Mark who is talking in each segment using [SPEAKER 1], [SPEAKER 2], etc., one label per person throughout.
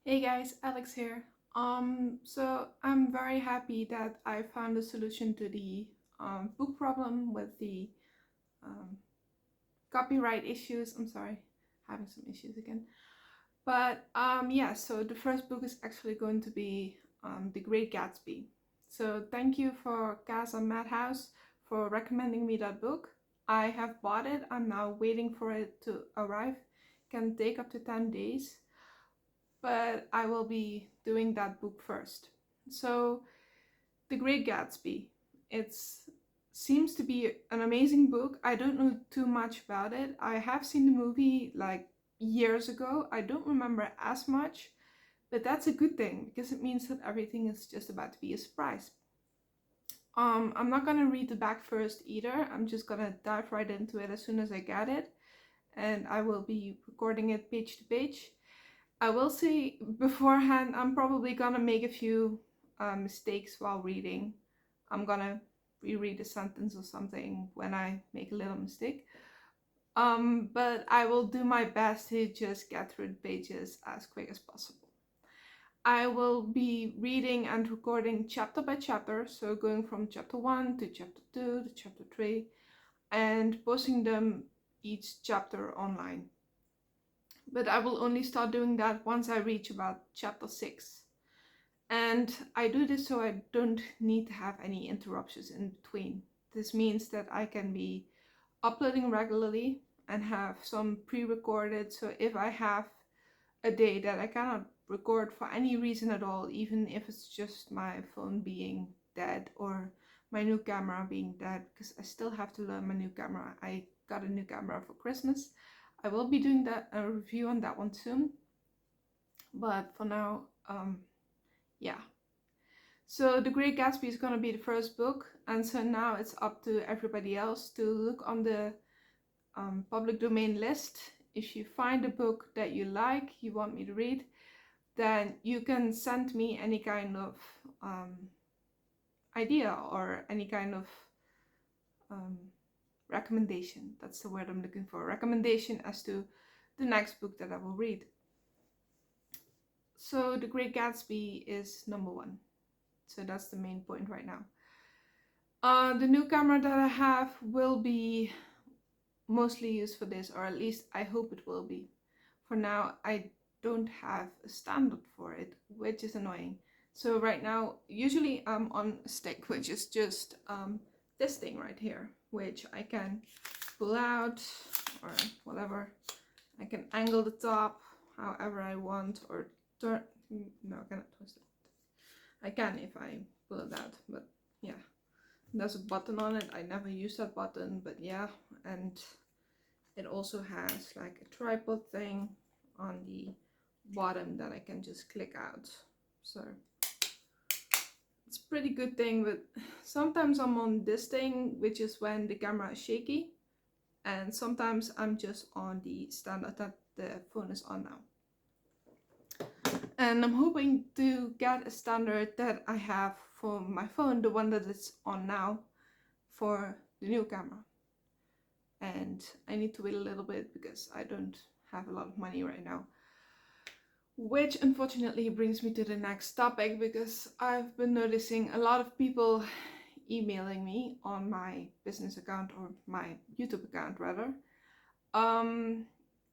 [SPEAKER 1] Hey guys, Alex here. So I'm very happy that I found a solution to the book problem with the um, copyright issues. I'm sorry, having some issues again. But yeah, so the first book is actually going to be The Great Gatsby. So thank you for Casa Madhouse for recommending me that book. I have bought it. I'm now waiting for it to arrive. Can take up to 10 days, but I will be doing that book first. So, The Great Gatsby. It seems to be an amazing book. I don't know too much about it. I have seen the movie like years ago. I don't remember as much, but that's a good thing because it means that everything is just about to be a surprise. I'm not gonna read the back first either. I'm just gonna dive right into it as soon as I get it, and I will be recording it page to page. I will say beforehand, I'm probably gonna make a few mistakes while reading. I'm gonna reread a sentence or something when I make a little mistake. But I will do my best to just get through the pages as quick as possible. I will be reading and recording chapter by chapter, so going from chapter 1 to chapter 2 to chapter 3, and posting them each chapter online. But I will only start doing that once I reach about chapter 6. And I do this so I don't need to have any interruptions in between. This means that I can be uploading regularly and have some pre-recorded, so if I have a day that I cannot record for any reason at all, even if it's just my phone being dead or my new camera being dead, because I still have to learn my new camera. I got a new camera for Christmas. I will be doing a review on that one soon, but for now, yeah. So The Great Gatsby is going to be the first book, and so now it's up to everybody else to look on the public domain list. If you find a book that you like, you want me to read, then you can send me any kind of idea or any kind of um, recommendation. That's the word I'm looking for. Recommendation as to the next book that I will read. So The Great Gatsby is number one. So that's the main point right now. The new camera that I have will be mostly used for this, or at least I hope it will be. For now, I don't have a standard for it, which is annoying. So right now, usually I'm on a stick, which is just this thing right here, which I can pull out or whatever. I can angle the top however I want, or turn. No, I cannot twist it. I can if I pull it out, but yeah. There's a button on it. I never use that button, but yeah. And it also has like a tripod thing on the bottom that I can just click out. So it's a pretty good thing, but sometimes I'm on this thing, which is when the camera is shaky, and sometimes I'm just on the standard that the phone is on now. And I'm hoping to get a standard that I have for my phone, the one that is on now, for the new camera. And I need to wait a little bit because I don't have a lot of money right now. Which unfortunately brings me to the next topic, because I've been noticing a lot of people emailing me on my business account, or my YouTube account rather.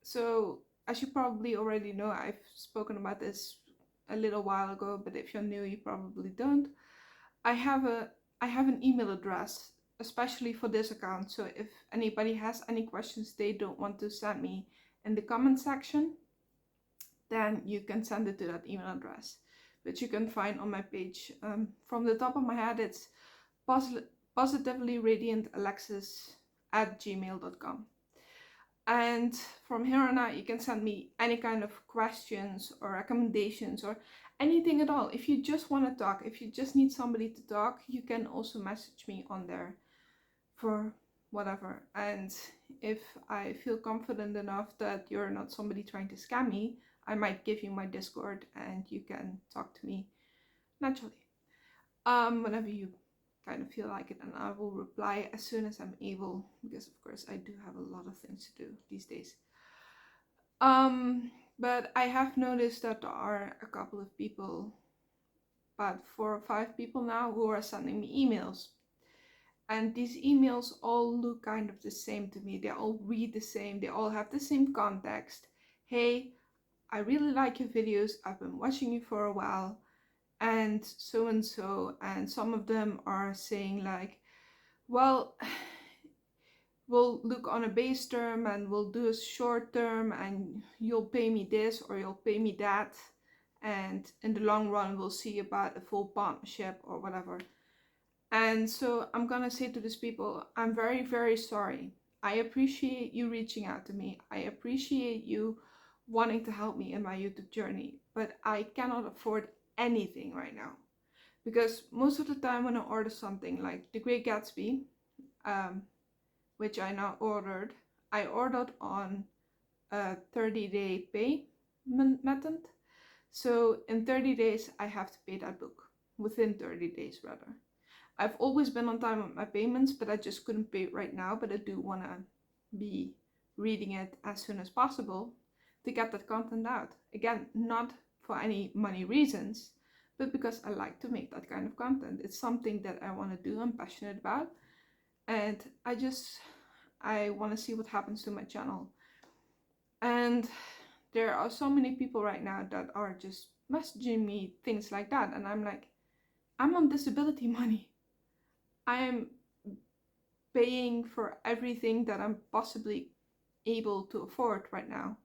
[SPEAKER 1] So as you probably already know, I've spoken about this a little while ago, but if you're new, you probably don't. I have an email address especially for this account, so if anybody has any questions they don't want to send me in the comment section, then you can send it to that email address, which you can find on my page. From the top of my head, it's positivelyradiantalexis@gmail.com. And from here on out, you can send me any kind of questions or recommendations or anything at all. If you just want to talk, if you just need somebody to talk, you can also message me on there for whatever. And if I feel confident enough that you're not somebody trying to scam me, I might give you my Discord and you can talk to me naturally. Whenever you kind of feel like it, and I will reply as soon as I'm able, because of course I do have a lot of things to do these days. But I have noticed that there are a couple of people, about 4 or 5 people now, who are sending me emails. And these emails all look kind of the same to me. They all read the same, they all have the same context. Hey, I really like your videos, I've been watching you for a while, and so and so. And some of them are saying, like, well, we'll look on a base term and we'll do a short term, and you'll pay me this or you'll pay me that. And in the long run, we'll see about a full partnership or whatever. And so I'm gonna say to these people, I'm very, very sorry. I appreciate you reaching out to me. I appreciate you wanting to help me in my YouTube journey, but I cannot afford anything right now. Because most of the time when I order something like The Great Gatsby, um, which I now ordered, I ordered on a 30-day pay method. So in 30 days, I have to pay that book. Within 30 days, rather. I've always been on time with my payments, but I just couldn't pay it right now. But I do want to be reading it as soon as possible to get that content out. Again, not for any money reasons, but because I like to make that kind of content. It's something that I want to do, I'm passionate about. And I want to see what happens to my channel. And there are so many people right now that are just messaging me things like that. And I'm like, I'm on disability money. I am paying for everything that I'm possibly able to afford right now,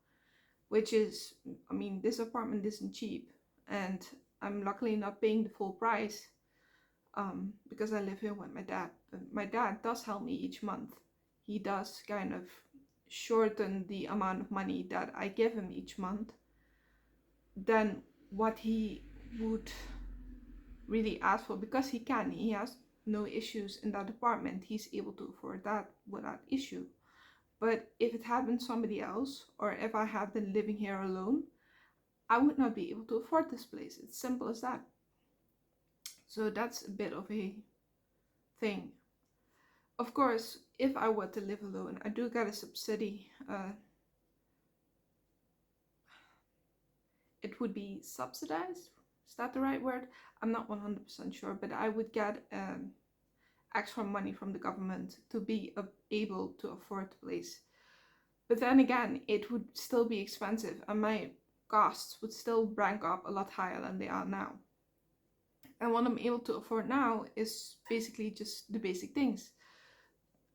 [SPEAKER 1] which is, I mean, this apartment isn't cheap, and I'm luckily not paying the full price because I live here with my dad. My dad does help me each month. He does kind of shorten the amount of money that I give him each month than what he would really ask for, because he can. He has no issues in that department. He's able to afford that without issue. But if it had been somebody else, or if I had been living here alone, I would not be able to afford this place. It's simple as that. So that's a bit of a thing. Of course, if I were to live alone, I do get a subsidy. It would be subsidized. Is that the right word? I'm not 100% sure, but I would get extra money from the government to be able to afford the place. But then again, it would still be expensive, and my costs would still rank up a lot higher than they are now. And what I'm able to afford now is basically just the basic things.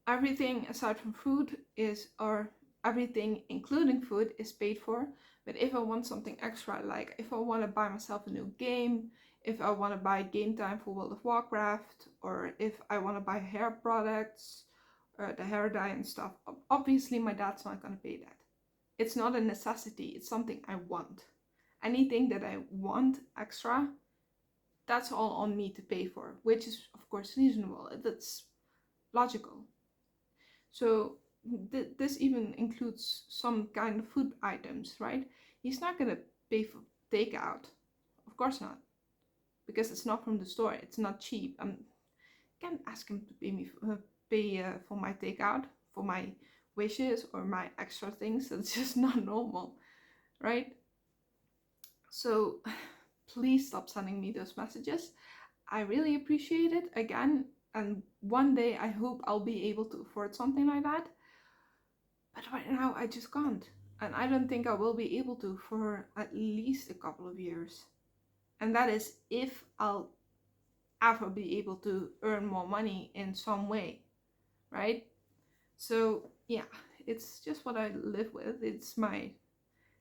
[SPEAKER 1] Everything aside from food is, or everything including food is paid for. But if I want something extra, like if I want to buy myself a new game, if I want to buy game time for World of Warcraft, or if I want to buy hair products, or the hair dye and stuff, obviously my dad's not going to pay that. It's not a necessity, it's something I want. Anything that I want extra, that's all on me to pay for, which is of course reasonable. That's logical. So this even includes some kind of food items, right? He's not gonna pay for takeout, of course not, because it's not from the store. It's not cheap. I can't ask him to pay for my takeout, for my wishes or my extra things. That's just not normal, right? So please stop sending me those messages. I really appreciate it again, and one day I hope I'll be able to afford something like that. But right now I just can't. And I don't think I will be able to for at least a couple of years. And that is if I'll ever be able to earn more money in some way, right? So yeah, it's just what I live with. It's my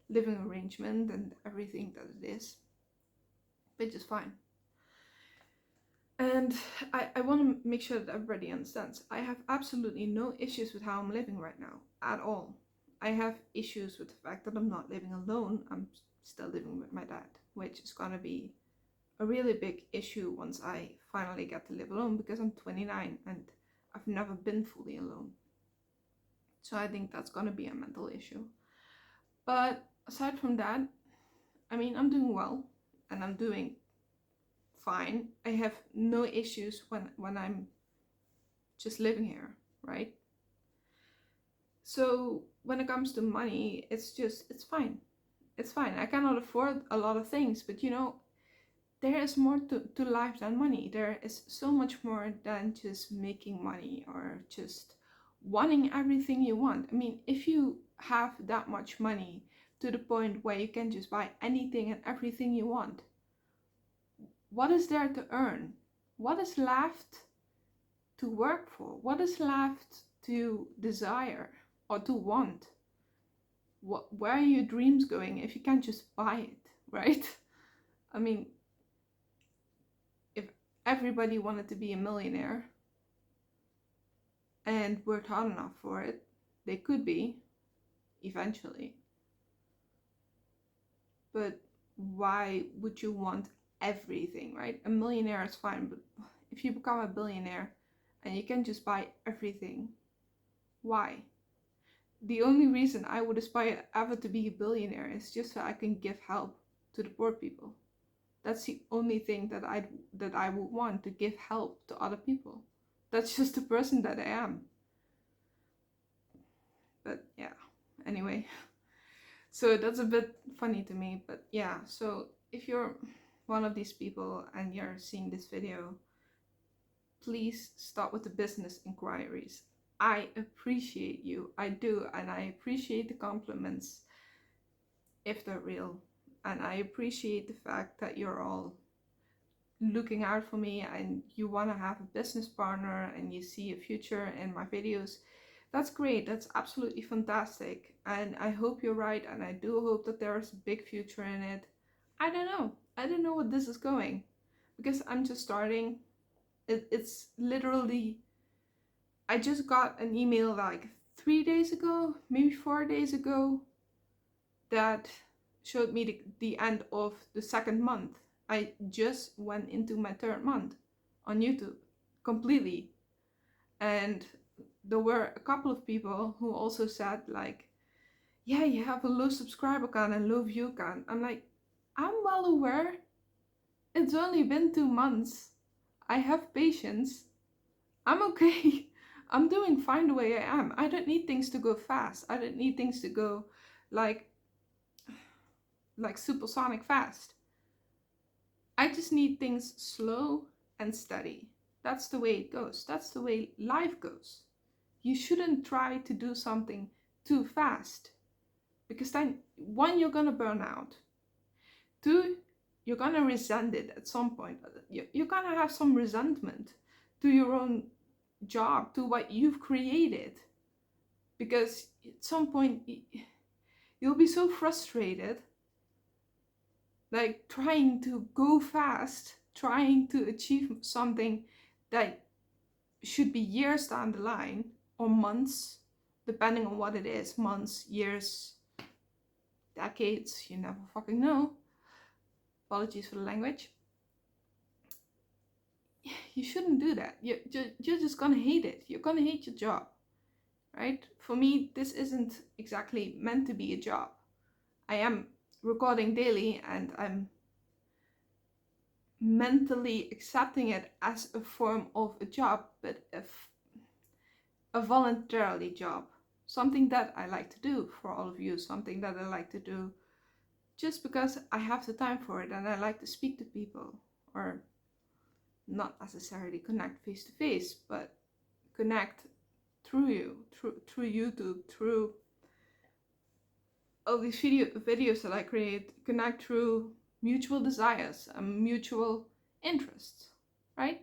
[SPEAKER 1] living arrangement and everything that it is, which is fine. And I want to make sure that everybody understands. I have absolutely no issues with how I'm living right now, at all. I have issues with the fact that I'm not living alone. I'm still living with my dad, which is going to be a really big issue once I finally get to live alone, because I'm 29 and I've never been fully alone. So I think that's going to be a mental issue. But aside from that, I mean, I'm doing well and I'm doing fine. I have no issues when I'm just living here, right? So when it comes to money, it's fine. it's fine. I cannot afford a lot of things, but there is more to life than money. There is so much more than just making money or just wanting everything you want. I mean, if you have that much money to the point where you can just buy anything and everything you want, what is there to earn? What is left to work for? What is left to desire or to want? Where are your dreams going if you can't just buy it, right? I mean, if everybody wanted to be a millionaire and worked hard enough for it, they could be eventually. But why would you want everything, right? A millionaire is fine, but if you become a billionaire and you can just buy everything, why? The only reason I would aspire ever to be a billionaire is just so I can give help to the poor people. That's the only thing that I would want, to give help to other people. That's just the person that I am. But yeah, anyway. So that's a bit funny to me, but yeah. So if you're one of these people and you're seeing this video, please stop with the business inquiries. I appreciate you, I do, and I appreciate the compliments if they're real. And I appreciate the fact that you're all looking out for me and you want to have a business partner and you see a future in my videos. That's great, that's absolutely fantastic, and I hope you're right, and I do hope that there's a big future in it. I don't know what this is going, because I'm just starting. It's literally, I just got an email like 3 days ago, maybe 4 days ago, that showed me the end of the second month. I just went into my third month on YouTube completely. And there were a couple of people who also said like, yeah, you have a low subscriber count and low view count. I'm like, I'm well aware. It's only been 2 months. I have patience. I'm okay. I'm doing fine the way I am. I don't need things to go fast. I don't need things to go like supersonic fast. I just need things slow and steady. That's the way it goes. That's the way life goes. You shouldn't try to do something too fast, because then, one, you're gonna burn out. Two, you're gonna resent it at some point. You're gonna have some resentment to your own job, to what you've created, because at some point you'll be so frustrated, like trying to go fast, trying to achieve something that should be years down the line, or months, depending on what it is. Months, years, decades, you never fucking know. Apologies for the language. You shouldn't do that. You're just gonna hate it. You're gonna hate your job, right? For me, this isn't exactly meant to be a job. I am recording daily and I'm mentally accepting it as a form of a job, but a voluntarily job. Something that I like to do for all of you, something that I like to do just because I have the time for it and I like to speak to people, or not necessarily connect face to face, but connect through YouTube, through all these videos that I create, connect through mutual desires and mutual interests, right?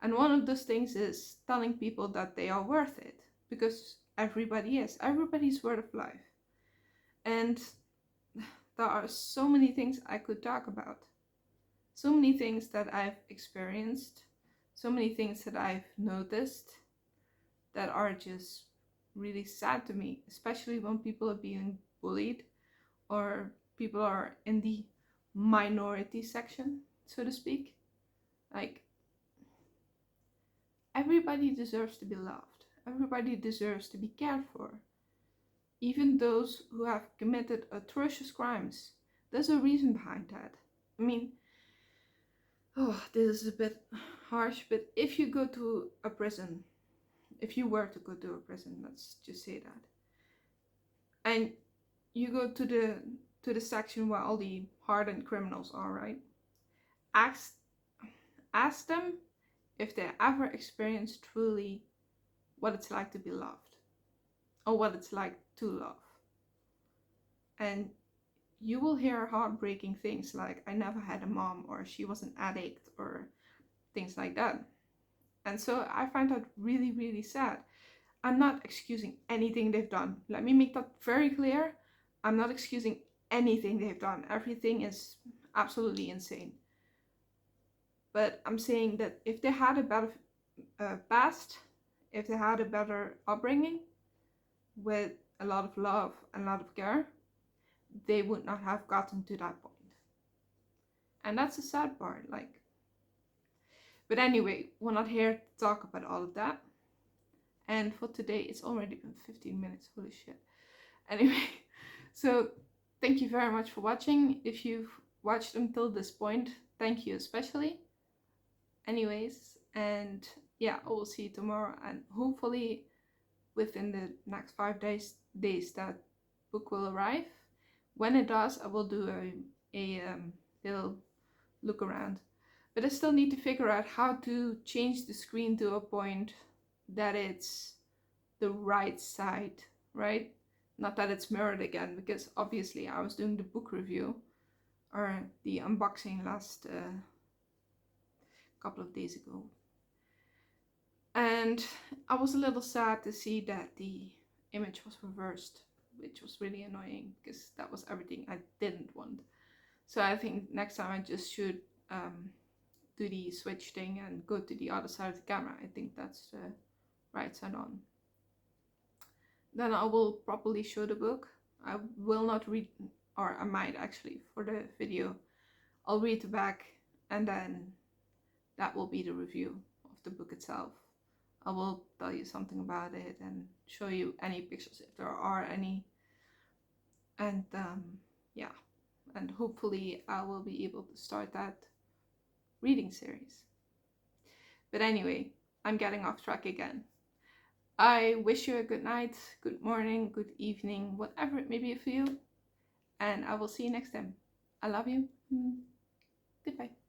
[SPEAKER 1] And one of those things is telling people that they are worth it, because everybody is. Everybody's worth of life. And there are so many things I could talk about. So many things that I've experienced. So many things that I've noticed that are just really sad to me, especially when people are being bullied or people are in the minority section, so to speak. Like, everybody deserves to be loved. Everybody deserves to be cared for. Even those who have committed atrocious crimes. There's a reason behind that. I mean, this is a bit harsh, but if you go to a prison, if you were to go to a prison, let's just say that, and you go to the to the section where all the hardened criminals are, right? Ask them if they ever experienced truly what it's like to be loved, or what it's like to love. And you will hear heartbreaking things like, I never had a mom, or she was an addict, or things like that. And so I find that really, really sad. I'm not excusing anything they've done. Let me make that very clear. I'm not excusing anything they've done. Everything is absolutely insane. But I'm saying that if they had a better past, if they had a better upbringing with a lot of love and a lot of care, they would not have gotten to that point. And that's the sad part, like. But anyway, we're not here to talk about all of that. And for today, it's already been 15 minutes. Holy shit. Anyway, so thank you very much for watching. If you've watched until this point, thank you especially. Anyways, and yeah, I will see you tomorrow, and hopefully within the next 5 days that book will arrive. When it does, I will do a little look around. But I still need to figure out how to change the screen to a point that it's the right side, right? Not that it's mirrored again, because obviously I was doing the book review or the unboxing last couple of days ago. And I was a little sad to see that the image was reversed, which was really annoying because that was everything I didn't want. So I think next time I just should do the switch thing and go to the other side of the camera. I think that's the right side on. Then I will properly show the book. I will not read, or I might actually for the video. I'll read the back, and then that will be the review of the book itself. I will tell you something about it and show you any pictures if there are any. And yeah, and hopefully I will be able to start that reading series. But anyway, I'm getting off track again. I wish you a good night, good morning, good evening, whatever it may be for you. And I will see you next time. I love you. Goodbye.